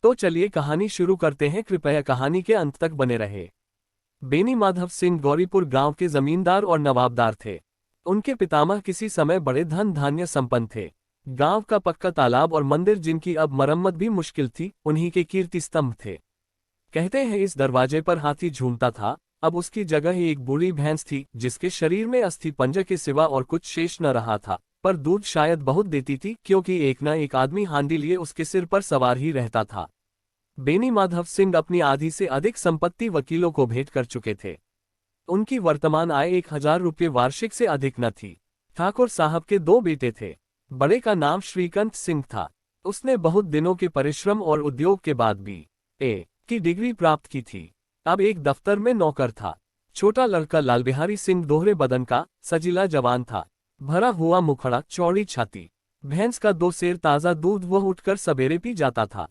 तो चलिए कहानी शुरू करते हैं, कृपया कहानी के अंत तक बने रहे। बेनी माधव सिंह गौरीपुर गांव के जमींदार और नवाबदार थे। उनके पितामह किसी समय बड़े धन धान्य संपन्न थे। गांव का पक्का तालाब और मंदिर, जिनकी अब मरम्मत भी मुश्किल थी, उन्हीं के कीर्ति स्तंभ थे। कहते हैं इस दरवाजे पर हाथी झूमता था। अब उसकी जगह ही एक बूढ़ी भैंस थी, जिसके शरीर में अस्थि पंजर के सिवा और कुछ शेष न रहा था, पर दूध शायद बहुत देती थी, क्योंकि एक न एक आदमी हांडी लिए उसके सिर पर सवार ही रहता था। बेनी माधव सिंह अपनी आधी से अधिक संपत्ति वकीलों को भेंट कर चुके थे। उनकी वर्तमान आय 1000 रुपये वार्षिक से अधिक न थी। ठाकुर साहब के 2 बेटे थे। बड़े का नाम श्रीकांत सिंह था। उसने बहुत दिनों के परिश्रम और उद्योग के बाद B.A. की डिग्री प्राप्त की थी। अब एक दफ्तर में नौकर था। छोटा लड़का लालबिहारी सिंह दोहरे बदन का सजीला जवान था। भरा हुआ मुखड़ा, चौड़ी छाती। भैंस का 2 सेर ताजा दूध वह उठकर सवेरे पी जाता था।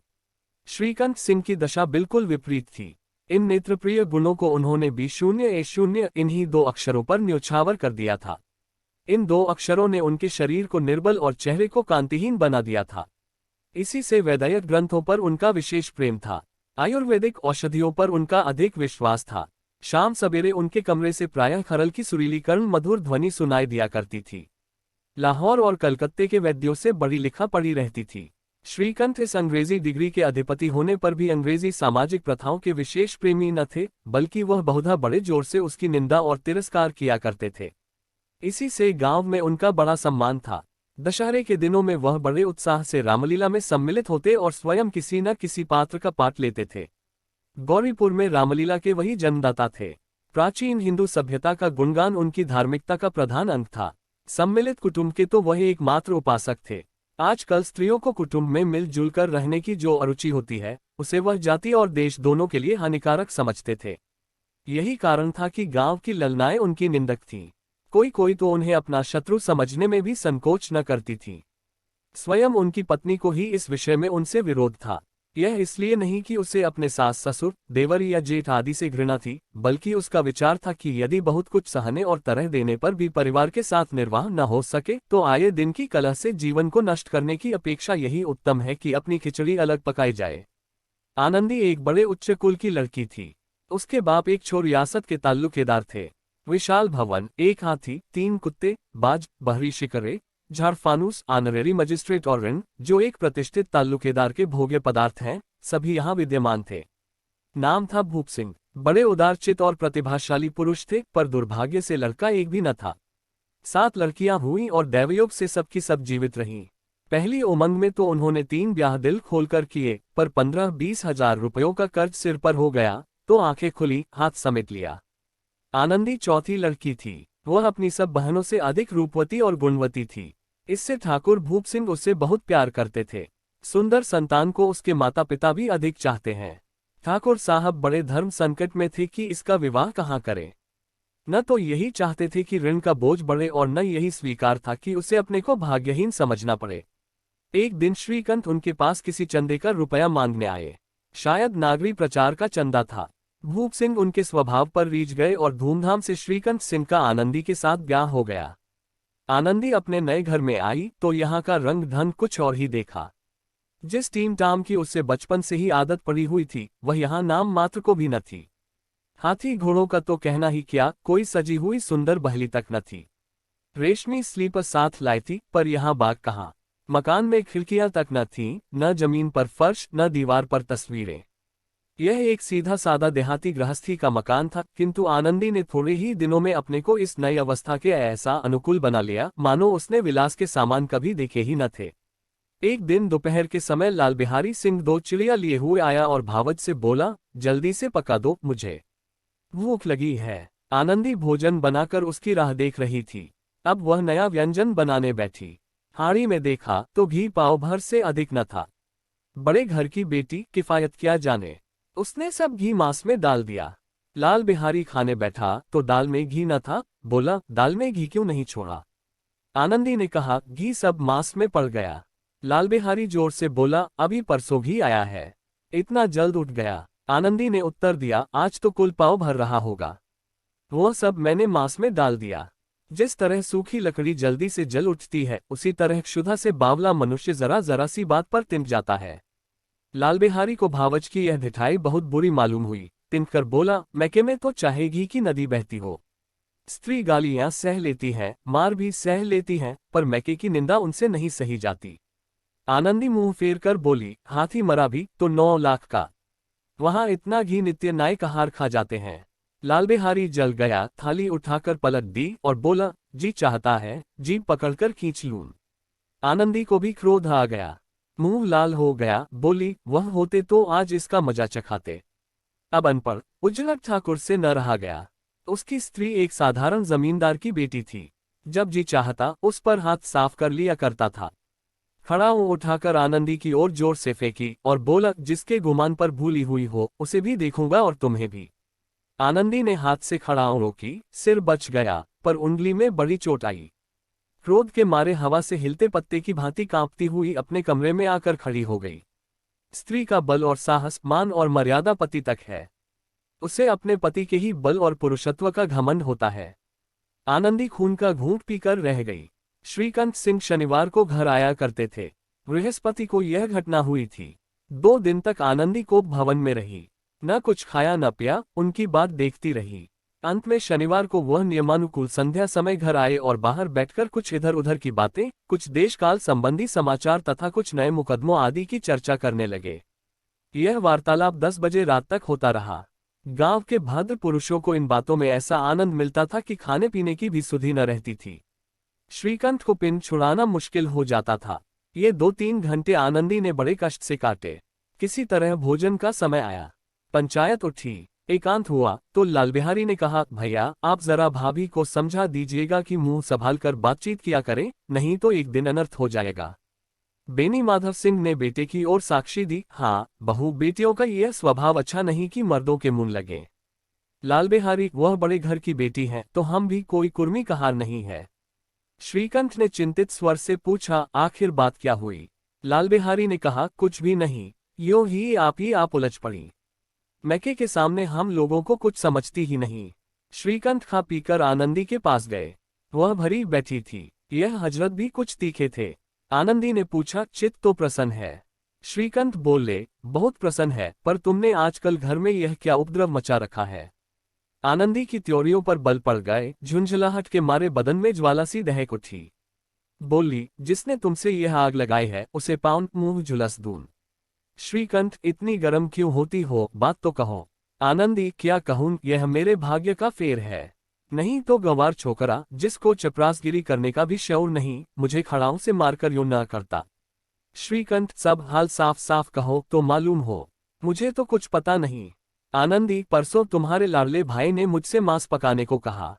श्रीकांत सिंह की दशा बिल्कुल विपरीत थी। इन नेत्रप्रिय गुणों को उन्होंने B0A0 इन्हीं 2 अक्षरों पर न्योछावर कर दिया था। इन 2 अक्षरों ने उनके शरीर को निर्बल और चेहरे को कांतिहीन बना दिया था। इसी से वैद्यक ग्रंथों पर उनका विशेष प्रेम था। आयुर्वेदिक औषधियों पर उनका अधिक विश्वास था। शाम सवेरे उनके कमरे से प्रायः खरल की सुरीली कर्ण मधुर ध्वनि सुनाई दिया करती थी। लाहौर और कलकत्ते के वैद्यों से बड़ी लिखा पड़ी रहती थी। श्रीकांत इस अंग्रेजी डिग्री के अधिपति होने पर भी अंग्रेजी सामाजिक प्रथाओं के विशेष प्रेमी न थे, बल्कि वह बहुधा बड़े जोर से उसकी निंदा और तिरस्कार किया करते थे। इसी से गांव में उनका बड़ा सम्मान था। दशहरे के दिनों में वह बड़े उत्साह से रामलीला में सम्मिलित होते और स्वयं किसी न किसी पात्र का पाठ लेते थे। गौरीपुर में रामलीला के वही जन्मदाता थे। प्राचीन हिंदू सभ्यता का गुणगान उनकी धार्मिकता का प्रधान अंग था। सम्मिलित कुटुंब के तो वह एकमात्र उपासक थे। आजकल स्त्रियों को कुटुंब में मिलजुल कर रहने की जो अरुचि होती है, उसे वह जाति और देश दोनों के लिए हानिकारक समझते थे। यही कारण था कि गांव की ललनाएं उनकी निंदक थीं। कोई तो उन्हें अपना शत्रु समझने में भी संकोच न करती थी। स्वयं उनकी पत्नी को ही इस विषय में उनसे विरोध था। यह इसलिए नहीं कि उसे अपने सास ससुर, देवर या जेठ आदि से घृणा थी, बल्कि उसका विचार था कि यदि बहुत कुछ सहने और तरह देने पर भी परिवार के साथ निर्वाह न हो सके, तो आए दिन की कलह से जीवन को नष्ट करने की अपेक्षा यही उत्तम है कि अपनी खिचड़ी अलग पकाई जाए। आनंदी एक बड़े उच्च कुल की लड़की थी। उसके बाप एक छोर रियासत के ताल्लुकेदार थे। विशाल भवन, 1 हाथी, 3 कुत्ते, बाज, बहरी शिकरे, झाड़फानूस, ऑनरेरी मजिस्ट्रेट और ऋण, जो एक प्रतिष्ठित ताल्लुकेदार के भोग्य पदार्थ हैं, सभी यहाँ विद्यमान थे। नाम था भूप सिंह। बड़े उदारचित और प्रतिभाशाली पुरुष थे, पर दुर्भाग्य से लड़का एक भी न था। 7 लड़कियां हुईं और दैवयोग से सबकी सब जीवित रहीं। पहली उमंग में तो उन्होंने 3 ब्याह दिल खोलकर किए, पर 15-20 हजार रुपयों का कर्ज सिर पर हो गया, तो आंखें खुली, हाथ समेट लिया। आनंदी चौथी लड़की थी। वह अपनी सब बहनों से अधिक रूपवती और गुणवती थी। इससे ठाकुर भूप सिंह उससे बहुत प्यार करते थे। सुंदर संतान को उसके माता पिता भी अधिक चाहते हैं। ठाकुर साहब बड़े धर्म संकट में थे कि इसका विवाह कहाँ करें। न तो यही चाहते थे कि ऋण का बोझ बढ़े, और न यही स्वीकार था कि उसे अपने को भाग्यहीन समझना पड़े। एक दिन श्रीकांत उनके पास किसी चंदे का रुपया मांगने आए। शायद नागरी प्रचार का चंदा था। भूप सिंह उनके स्वभाव पर रीझ गए और धूमधाम से श्रीकांत सिंह का आनंदी के साथ ब्याह हो गया। आनंदी अपने नए घर में आई तो यहाँ का रंग ढंग कुछ और ही देखा। जिस टीम टाम की उससे बचपन से ही आदत पड़ी हुई थी, वह यहाँ नाम मात्र को भी न थी। हाथी घोड़ों का तो कहना ही क्या, कोई सजी हुई सुंदर बहली तक न थी। रेशमी स्लीपर साथ लाई थी, पर यहाँ बाग कहाँ। मकान में खिड़कियां तक न थीं, न जमीन पर फर्श, न दीवार पर तस्वीरें। यह एक सीधा सादा देहाती गृहस्थी का मकान था, किंतु आनंदी ने थोड़े ही दिनों में अपने को इस नई अवस्था के ऐसा अनुकूल बना लिया, मानो उसने विलास के सामान कभी देखे ही न थे। एक दिन दोपहर के समय लालबिहारी सिंह 2 चिड़िया लिए हुए आया और भावज से बोला, जल्दी से पका दो, मुझे भूख लगी है। आनंदी भोजन बनाकर उसकी राह देख रही थी। अब वह नया व्यंजन बनाने बैठी। हाड़ी में देखा तो घी पाव भर से अधिक न था। बड़े घर की बेटी, किफायत क्या जाने। उसने सब घी मांस में डाल दिया। लाल बिहारी खाने बैठा तो दाल में घी न था। बोला, दाल में घी क्यों नहीं छोड़ा। आनंदी ने कहा, घी सब मांस में पड़ गया। लाल बिहारी जोर से बोला, अभी परसों घी आया है, इतना जल्द उठ गया। आनंदी ने उत्तर दिया, आज तो कुल पाव भर रहा होगा। वह सब मैंने मांस में डाल दिया। जिस तरह सूखी लकड़ी जल्दी से जल उठती है, उसी तरह क्षुधा से बावला मनुष्य जरा जरा सी बात पर तिनक जाता है। लालबिहारी को भावच की यह ढिठाई बहुत बुरी मालूम हुई। तिनकर बोला, मैके में तो चाहे घी की नदी बहती हो। स्त्री गालियां सह लेती है, मार भी सह लेती है, पर मैके की निंदा उनसे नहीं सही जाती। आनंदी मुंह फेर कर बोली, हाथी मरा भी तो 9 लाख का। वहां इतना घी नित्य नाय कहार खा जाते हैं। लालबिहारी जल गया, थाली उठाकर पलट दी और बोला, जी चाहता है जीभ पकड़कर खींच लूं। आनंदी को भी क्रोध आ गया, मुंह लाल हो गया, बोली, वह होते तो आज इसका मजा चखाते। अब अनपढ़ उजलक ठाकुर से न रहा गया। उसकी स्त्री एक साधारण जमींदार की बेटी थी। जब जी चाहता उस पर हाथ साफ कर लिया करता था। खड़ाऊ उठाकर आनंदी की ओर जोर से फेंकी और बोला, जिसके गुमान पर भूली हुई हो उसे भी देखूंगा और तुम्हें भी। आनंदी ने हाथ से खड़ाऊ रोकी, सिर बच गया, पर उंगली में बड़ी चोट आई। क्रोध के मारे हवा से हिलते पत्ते की भांति कांपती हुई अपने कमरे में आकर खड़ी हो गई। स्त्री का बल और साहस, मान और मर्यादा पति तक है। उसे अपने पति के ही बल और पुरुषत्व का घमंड होता है। आनंदी खून का घूंट पीकर रह गई। श्रीकांत सिंह शनिवार को घर आया करते थे। बृहस्पति को यह घटना हुई थी। 2 दिन तक आनंदी कोप भवन में रही। न कुछ खाया न पिया, उनकी बात देखती रही। अंत में शनिवार को वह नियमानुकूल संध्या समय घर आए और बाहर बैठकर कुछ इधर उधर की बातें, कुछ देशकाल संबंधी समाचार तथा कुछ नए मुकदमों आदि की चर्चा करने लगे। यह वार्तालाप 10 बजे रात तक होता रहा। गांव के भद्र पुरुषों को इन बातों में ऐसा आनंद मिलता था कि खाने पीने की भी सुधि न रहती थी। श्रीकांत को पिंड छुड़ाना मुश्किल हो जाता था। ये 2-3 घंटे आनंदी ने बड़े कष्ट से काटे। किसी तरह भोजन का समय आया। पंचायत उठी, एकांत हुआ तो लालबिहारी ने कहा, भैया आप जरा भाभी को समझा दीजिएगा कि मुंह संभाल कर बातचीत किया करें, नहीं तो एक दिन अनर्थ हो जाएगा। बेनी माधव सिंह ने बेटे की ओर साक्षी दी, हाँ बहू बेटियों का यह स्वभाव अच्छा नहीं कि मर्दों के मुंह लगे। लालबिहारी, वह बड़े घर की बेटी है तो हम भी कोई कुर्मी कहार नहीं है। श्रीकांत ने चिंतित स्वर से पूछा, आखिर बात क्या हुई? लालबिहारी ने कहा, कुछ भी नहीं, यूं ही आप उलझ पड़ी। मैके के सामने हम लोगों को कुछ समझती ही नहीं। श्रीकांत खा पीकर आनंदी के पास गए। वह भरी बैठी थी। यह हजरत भी कुछ तीखे थे। आनंदी ने पूछा, चित्त तो प्रसन्न है? श्रीकांत बोले, बहुत प्रसन्न है, पर तुमने आजकल घर में यह क्या उपद्रव मचा रखा है? आनंदी की त्योरियों पर बल पड़ गए। झुंझलाहट के मारे बदन में ज्वाला सी दहक उठी। बोली, जिसने तुमसे यह आग लगाई है उसे पाँव मुंह झुलस दूं। श्रीकांत, इतनी गर्म क्यों होती हो, बात तो कहो। आनंदी, क्या कहूं, यह मेरे भाग्य का फेर है। नहीं तो गंवार छोकरा जिसको चपरासगिरी करने का भी शौर नहीं, मुझे खड़ाऊ से मारकर यूं न करता। श्रीकांत, सब हाल साफ साफ कहो तो मालूम हो। मुझे तो कुछ पता नहीं। आनंदी, परसों तुम्हारे लाडले भाई ने मुझसे मांस पकाने को कहा।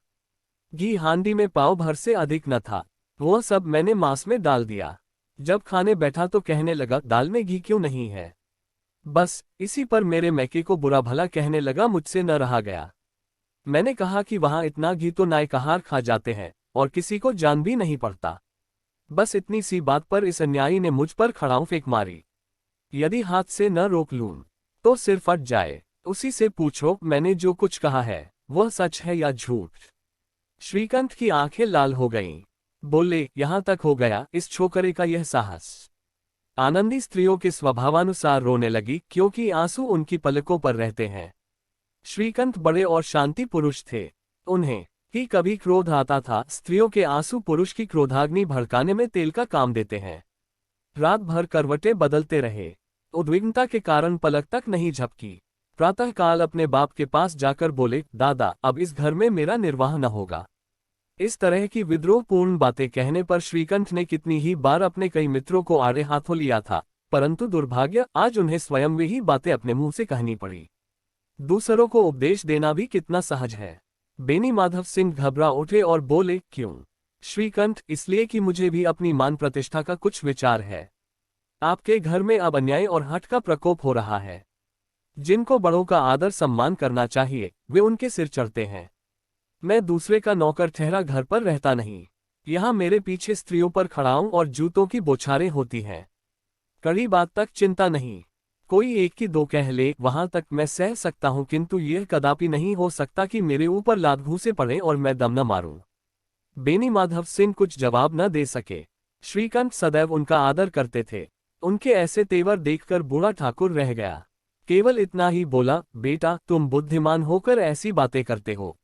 घी हांडी में पाव भर से अधिक न था। वह सब मैंने मांस में डाल दिया। जब खाने बैठा तो कहने लगा, दाल में घी क्यों नहीं है? बस इसी पर मेरे मैके को बुरा भला कहने लगा, मुझसे न रहा गया। मैंने कहा कि वहां इतना घी तो नाय कहार खा जाते हैं और किसी को जान भी नहीं पड़ता। बस इतनी सी बात पर इस अन्यायी ने मुझ पर खड़ाऊ फेंक मारी। यदि हाथ से न रोक लूं तो सिर फट जाए। उसी से पूछो मैंने जो कुछ कहा है वह सच है या झूठ। श्रीकांत की आंखें लाल हो गईं। बोले, यहां तक हो गया इस छोकरे का यह साहस। आनंदी स्त्रियों के स्वभावानुसार रोने लगी, क्योंकि आंसू उनकी पलकों पर रहते हैं। श्रीकांत बड़े और शांति पुरुष थे। उन्हें ही कभी क्रोध आता था। स्त्रियों के आंसू पुरुष की क्रोधाग्नि भड़काने में तेल का काम देते हैं। रात भर करवटें बदलते रहे। उद्विग्नता के कारण पलक तक नहीं झपकी। प्रातःकाल अपने बाप के पास जाकर बोले, दादा अब इस घर में मेरा निर्वाह न होगा। इस तरह की विद्रोहपूर्ण बातें कहने पर श्रीकांत ने कितनी ही बार अपने कई मित्रों को आड़े हाथों लिया था, परंतु दुर्भाग्य आज उन्हें स्वयं वे ही बातें अपने मुंह से कहनी पड़ी। दूसरों को उपदेश देना भी कितना सहज है। बेनी माधव सिंह घबरा उठे और बोले, क्यों? श्रीकांत, इसलिए कि मुझे भी अपनी मान प्रतिष्ठा का कुछ विचार है। आपके घर में अब अन्याय और हठ का प्रकोप हो रहा है। जिनको बड़ों का आदर सम्मान करना चाहिए वे उनके सिर चढ़ते हैं। मैं दूसरे का नौकर ठहरा घर पर रहता नहीं। यहाँ मेरे पीछे स्त्रियों पर खड़ाऊं और जूतों की बौछारें होती हैं। कड़ी बात तक चिंता नहीं, कोई एक की दो कह ले वहां तक मैं सह सकता हूं, किंतु यह कदापि नहीं हो सकता कि मेरे ऊपर लात घूंसे पड़े और मैं दम न मारूं। बेनी माधव सिंह कुछ जवाब न दे सके। श्रीकांत सदैव उनका आदर करते थे। उनके ऐसे तेवर देखकर बूढ़ा ठाकुर रह गया। केवल इतना ही बोला, बेटा तुम बुद्धिमान होकर ऐसी बातें करते हो।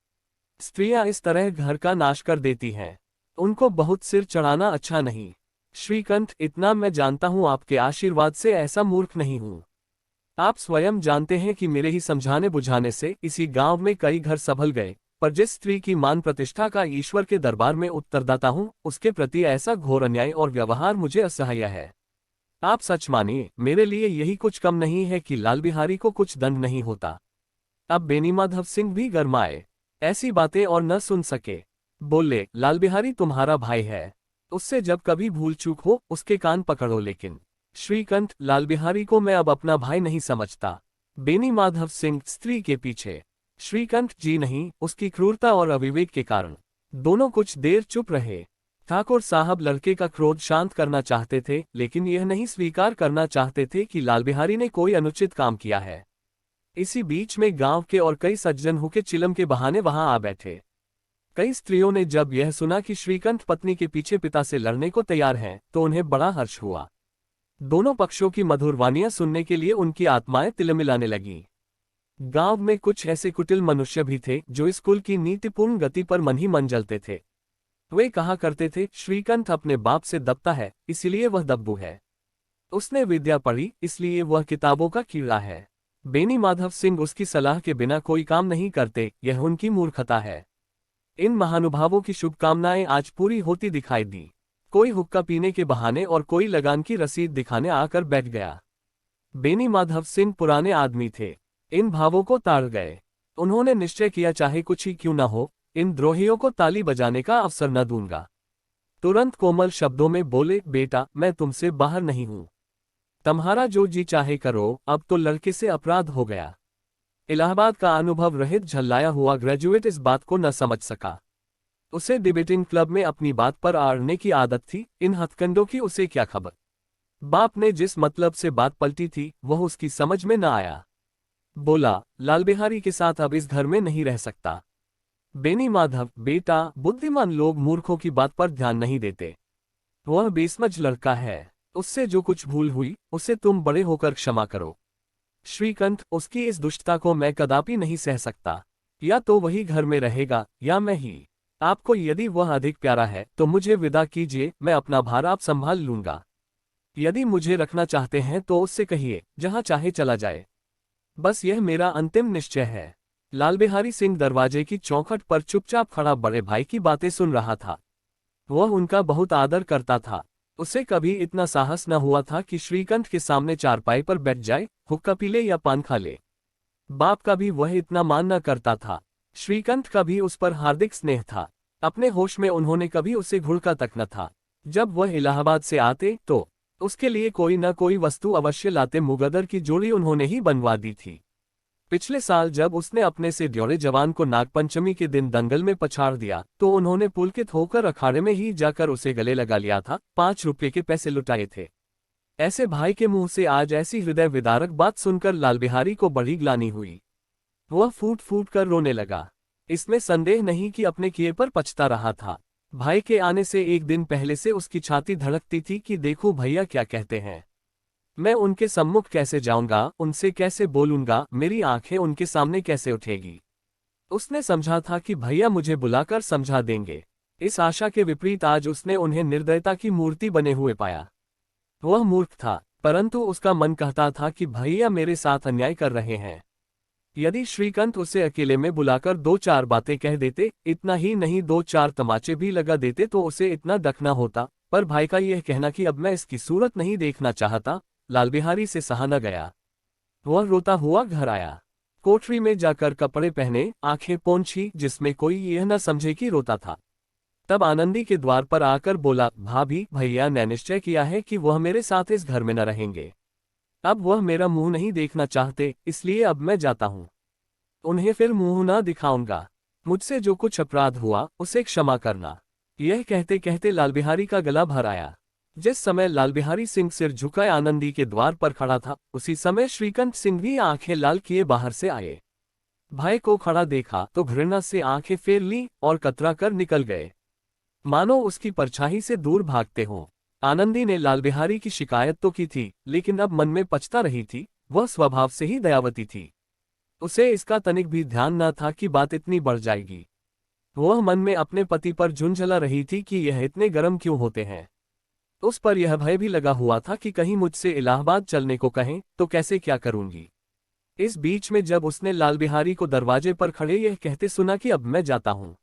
स्त्रियां इस तरह घर का नाश कर देती हैं। उनको बहुत सिर चढ़ाना अच्छा नहीं। श्रीकंठ, इतना मैं जानता हूं, आपके आशीर्वाद से ऐसा मूर्ख नहीं हूं। आप स्वयं जानते हैं कि मेरे ही समझाने बुझाने से इसी गांव में कई घर संभल गए, पर जिस स्त्री की मान प्रतिष्ठा का ईश्वर के दरबार में उत्तरदाता हूं, उसके प्रति ऐसा घोर अन्याय और व्यवहार मुझे असह्य है। आप सच मानिए, मेरे लिए यही कुछ कम नहीं है कि लाल बिहारी को कुछ दंड नहीं होता। अब बेनीमाधव सिंह भी गरमाए, ऐसी बातें और न सुन सके। बोले, लाल बिहारी तुम्हारा भाई है, उससे जब कभी भूल चूक हो उसके कान पकड़ो। लेकिन श्रीकंठ, लाल बिहारी को मैं अब अपना भाई नहीं समझता। बेनीमाधव सिंह स्त्री के पीछे। श्रीकंठ जी नहीं, उसकी क्रूरता और अविवेक के कारण। दोनों कुछ देर चुप रहे। ठाकुर साहब लड़के का क्रोध शांत करना चाहते थे, लेकिन यह नहीं स्वीकार करना चाहते थे कि लाल बिहारी ने कोई अनुचित काम किया है। इसी बीच में गांव के और कई सज्जन होके चिलम के बहाने वहां आ बैठे। कई स्त्रियों ने जब यह सुना कि श्रीकंठ पत्नी के पीछे पिता से लड़ने को तैयार हैं, तो उन्हें बड़ा हर्ष हुआ। दोनों पक्षों की मधुर वानियां सुनने के लिए उनकी आत्माएं तिलमिलाने लगीं। गांव में कुछ ऐसे कुटिल मनुष्य भी थे जो इस कुल की नीतिपूर्ण गति पर मन ही मन जलते थे। वे कहा करते थे, श्रीकंठ अपने बाप से दबता है, इसलिए वह दब्बू है। उसने विद्या पढ़ी, इसलिए वह किताबों का कीड़ा है। बेनीमाधव सिंह उसकी सलाह के बिना कोई काम नहीं करते, यह उनकी मूर्खता है। इन महानुभावों की शुभकामनाएं आज पूरी होती दिखाई दी। कोई हुक्का पीने के बहाने और कोई लगान की रसीद दिखाने आकर बैठ गया। बेनीमाधव सिंह पुराने आदमी थे, इन भावों को ताड़ गए। उन्होंने निश्चय किया, चाहे कुछ ही क्यों न हो, इन द्रोहियों को ताली बजाने का अवसर न दूंगा। तुरंत कोमल शब्दों में बोले, बेटा मैं तुमसे बाहर नहीं हूं, तुम्हारा जो जी चाहे करो। अब तो लड़के से अपराध हो गया। इलाहाबाद का अनुभव रहित झल्लाया हुआ ग्रेजुएट इस बात को न समझ सका। उसे डिबेटिंग क्लब में अपनी बात पर अड़ने की आदत थी, इन हथकंडों की उसे क्या खबर। बाप ने जिस मतलब से बात पलटी थी वह उसकी समझ में न आया। बोला, लाल बिहारी के साथ अब इस घर में नहीं रह सकता। बेनीमाधव, बेटा बुद्धिमान लोग मूर्खों की बात पर ध्यान नहीं देते। वह बेसमझ लड़का है, उससे जो कुछ भूल हुई उसे तुम बड़े होकर क्षमा करो। श्रीकंठ, उसकी इस दुष्टता को मैं कदापि नहीं सह सकता। या तो वही घर में रहेगा या मैं ही। आपको यदि वह अधिक प्यारा है तो मुझे विदा कीजिए, मैं अपना भार आप संभाल लूंगा। यदि मुझे रखना चाहते हैं तो उससे कहिए जहां चाहे चला जाए। बस यह मेरा अंतिम निश्चय है। लाल बिहारी सिंह दरवाजे की चौखट पर चुपचाप खड़ा बड़े भाई की बातें सुन रहा था। वह उनका बहुत आदर करता था। उसे कभी इतना साहस न हुआ था कि श्रीकंठ के सामने चारपाई पर बैठ जाए, हुक्का पी ले या पान खा ले। बाप का भी वह इतना मान न करता था। श्रीकंठ का भी उस पर हार्दिक स्नेह था। अपने होश में उन्होंने कभी उसे घुड़का तक न था। जब वह इलाहाबाद से आते तो उसके लिए कोई न कोई वस्तु अवश्य लाते। मुगदर की जोड़ी उन्होंने ही बनवा दी थी। पिछले साल जब उसने अपने से ड्योरे जवान को नागपंचमी के दिन दंगल में पछाड़ दिया तो उन्होंने पुलकित होकर अखाड़े में ही जाकर उसे गले लगा लिया था। 5 रुपये के पैसे लुटाए थे। ऐसे भाई के मुंह से आज ऐसी हृदय विदारक बात सुनकर लाल बिहारी को बड़ी ग्लानि हुई। वह फूट फूट कर रोने लगा। इसमें संदेह नहीं कि अपने किए पर पछता रहा था। भाई के आने से एक दिन पहले से उसकी छाती धड़कती थी कि देखो भैया क्या कहते हैं। मैं उनके सम्मुख कैसे जाऊंगा, उनसे कैसे बोलूंगा, मेरी आंखें उनके सामने कैसे उठेगी। उसने समझा था कि भैया मुझे बुलाकर समझा देंगे। इस आशा के विपरीत आज उसने उन्हें निर्दयता की मूर्ति बने हुए पाया। वह मूर्ख था, परंतु उसका मन कहता था कि भैया मेरे साथ अन्याय कर रहे हैं। यदि श्रीकंठ उसे अकेले में बुलाकर 2-4 बातें कह देते, इतना ही नहीं 2-4 तमाचे भी लगा देते तो उसे इतना डकना होता। पर भाई का यह कहना कि अब मैं इसकी सूरत नहीं देखना चाहता, लाल बिहारी से सहा न गया। वह रोता हुआ घर आया। कोठरी में जाकर कपड़े पहने, आंखें पोंछी, जिसमें कोई यह न समझे कि रोता था। तब आनंदी के द्वार पर आकर बोला, भाभी भैया ने निश्चय किया है कि वह मेरे साथ इस घर में न रहेंगे। अब वह मेरा मुंह नहीं देखना चाहते, इसलिए अब मैं जाता हूं। उन्हें फिर मुंह न दिखाऊंगा। मुझसे जो कुछ अपराध हुआ उसे क्षमा करना। यह कहते कहते लाल बिहारी का गला भर आया। जिस समय लाल बिहारी सिंह सिर झुकाए आनंदी के द्वार पर खड़ा था, उसी समय श्रीकंठ सिंह भी आंखें लाल किए बाहर से आए। भाई को खड़ा देखा तो घृणा से आंखें फेर ली और कतरा कर निकल गए, मानो उसकी परछाई से दूर भागते हों। आनंदी ने लाल बिहारी की शिकायत तो की थी, लेकिन अब मन में पछता रही थी। वह स्वभाव से ही दयावती थी। उसे इसका तनिक भी ध्यान न था कि बात इतनी बढ़ जाएगी। वह मन में अपने पति पर झुंझला रही थी कि यह इतने गर्म क्यों होते हैं। उस पर यह भय भी लगा हुआ था कि कहीं मुझसे इलाहाबाद चलने को कहें तो कैसे क्या करूंगी। इस बीच में जब उसने लाल बिहारी को दरवाजे पर खड़े यह कहते सुना कि अब मैं जाता हूं,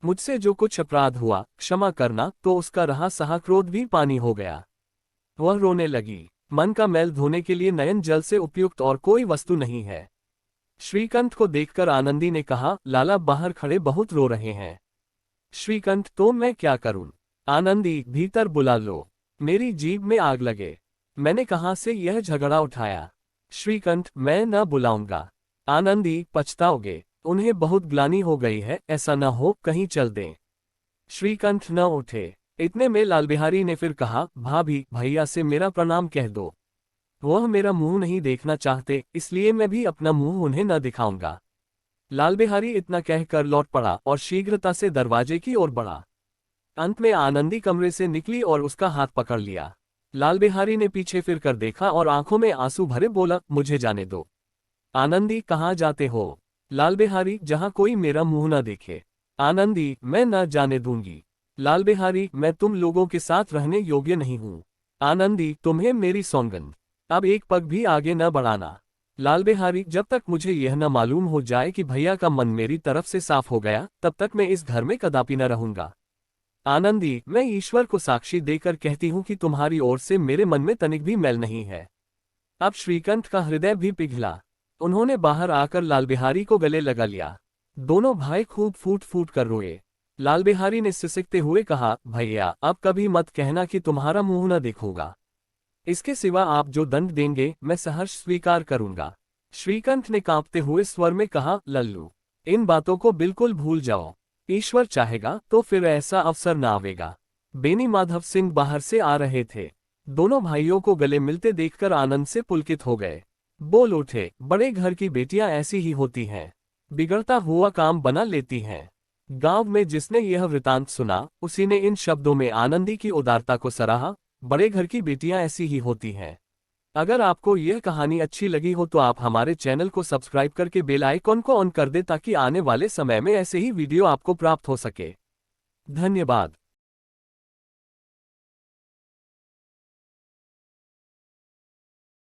मुझसे जो कुछ अपराध हुआ क्षमा करना, तो उसका रहा सहा क्रोध भी पानी हो गया। वह रोने लगी। मन का मैल धोने के लिए नयन जल से उपयुक्त और कोई वस्तु नहीं है। श्रीकंठ को देखकर आनंदी ने कहा, लाला बाहर खड़े बहुत रो रहे हैं। श्रीकंठ, तो मैं क्या करूं? आनंदी, भीतर बुला लो, मेरी जीभ में आग लगे। मैंने कहां से यह झगड़ा उठाया? श्रीकंठ, मैं न बुलाऊंगा। आनंदी, पछताओगे, उन्हें बहुत ग्लानि हो गई है, ऐसा न हो कहीं चल दें। श्रीकंठ न उठे। इतने में लाल बिहारी ने फिर कहा, भाभी, भैया से मेरा प्रणाम कह दो। वह मेरा मुंह नहीं देखना चाहते, इसलिए मैं भी अपना मुंह उन्हें न दिखाऊंगा। लाल बिहारी इतना कहकर लौट पड़ा और शीघ्रता से दरवाजे की ओर बढ़ा। अंत में आनंदी कमरे से निकली और उसका हाथ पकड़ लिया। लाल बिहारी ने पीछे फिर कर देखा और आंखों में आंसू भरे बोला, मुझे जाने दो। आनंदी, कहाँ जाते हो? लाल बिहारी, जहां कोई मेरा मुंह न देखे। आनंदी, मैं न जाने दूंगी। लाल बिहारी, मैं तुम लोगों के साथ रहने योग्य नहीं हूं। आनंदी, तुम्हें मेरी सौगंध, अब एक पग भी आगे न बढ़ाना। लाल बिहारी, जब तक मुझे यह न मालूम हो जाए कि भैया का मन मेरी तरफ से साफ हो गया, तब तक मैं इस घर में कदापि न रहूंगा। आनंदी, मैं ईश्वर को साक्षी देकर कहती हूं कि तुम्हारी ओर से मेरे मन में तनिक भी मैल नहीं है। अब श्रीकंठ का हृदय भी पिघला। उन्होंने बाहर आकर लाल बिहारी को गले लगा लिया। दोनों भाई खूब फूट फूट कर रोए। लाल बिहारी ने सिसकते हुए कहा, भैया, अब कभी मत कहना कि तुम्हारा मुंह न देखूंगा। इसके सिवा आप जो दंड देंगे मैं सहर्ष स्वीकार करूंगा। श्रीकंठ ने कांपते हुए स्वर में कहा, लल्लू, इन बातों को बिल्कुल भूल जाओ। ईश्वर चाहेगा तो फिर ऐसा अवसर न आवेगा। बेनी माधव सिंह बाहर से आ रहे थे। दोनों भाइयों को गले मिलते देखकर आनंद से पुलकित हो गए। बोल उठे, बड़े घर की बेटियां ऐसी ही होती हैं, बिगड़ता हुआ काम बना लेती हैं। गांव में जिसने यह वृतांत सुना, उसी ने इन शब्दों में आनंदी की उदारता को सराहा। बड़े घर की बेटियां ऐसी ही होती हैं। अगर आपको यह कहानी अच्छी लगी हो तो आप हमारे चैनल को सब्सक्राइब करके बेल आइकॉन को ऑन कर दें ताकि आने वाले समय में ऐसे ही वीडियो आपको प्राप्त हो सके। धन्यवाद।